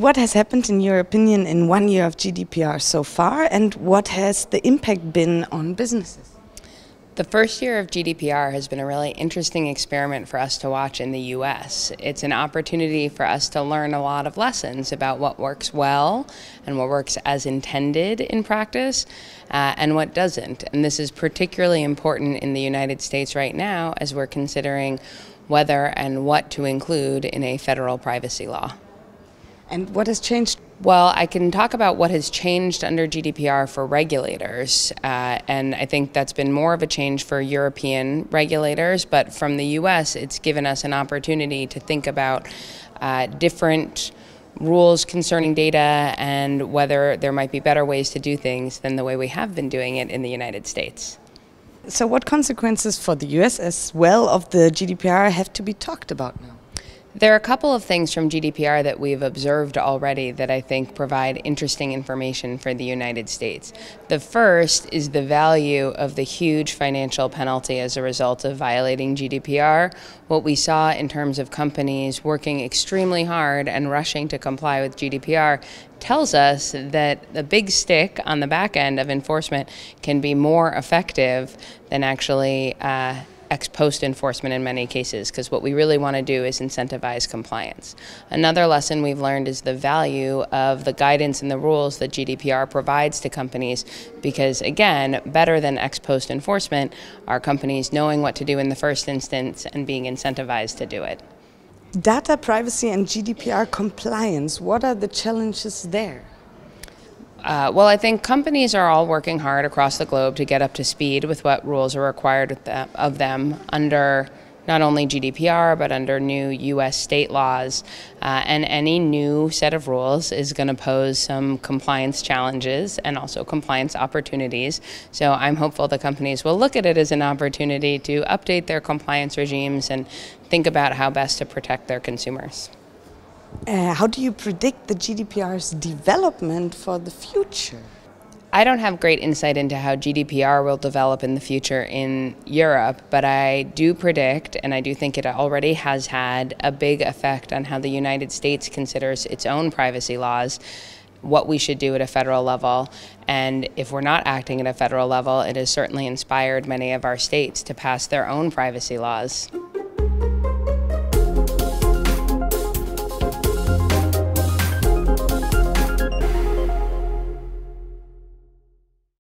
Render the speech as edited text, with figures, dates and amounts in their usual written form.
what has happened, in your opinion, in 1 year of GDPR so far, and what has the impact been on businesses? The first year of GDPR has been a really interesting experiment for us to watch in the US. It's an opportunity for us to learn a lot of lessons about what works well and what works as intended in practice and what doesn't. And this is particularly important in the United States right now as we're considering whether and what to include in a federal privacy law. And what has changed? Well, I can talk about what has changed under GDPR for regulators, and I think that's been more of a change for European regulators, but from the US, it's given us an opportunity to think about different rules concerning data and whether there might be better ways to do things than the way we have been doing it in the United States. So what consequences for the US as well of the GDPR have to be talked about now? There are a couple of things from GDPR that we've observed already that I think provide interesting information for the United States. The first is the value of the huge financial penalty as a result of violating GDPR. What we saw in terms of companies working extremely hard and rushing to comply with GDPR tells us that the big stick on the back end of enforcement can be more effective than actually ex-post enforcement in many cases, because what we really want to do is incentivize compliance. Another lesson we've learned is the value of the guidance and the rules that GDPR provides to companies, because again, better than ex-post enforcement are companies knowing what to do in the first instance and being incentivized to do it. Data privacy and GDPR compliance, what are the challenges there? Well, I think companies are all working hard across the globe to get up to speed with what rules are required of them under not only GDPR, but under new U.S. state laws. And any new set of rules is going to pose some compliance challenges and also compliance opportunities. So I'm hopeful the companies will look at it as an opportunity to update their compliance regimes and think about how best to protect their consumers. How do you predict the GDPR's development for the future? I don't have great insight into how GDPR will develop in the future in Europe, but I do predict, and I do think it already has had, a big effect on how the United States considers its own privacy laws, what we should do at a federal level, and if we're not acting at a federal level, it has certainly inspired many of our states to pass their own privacy laws.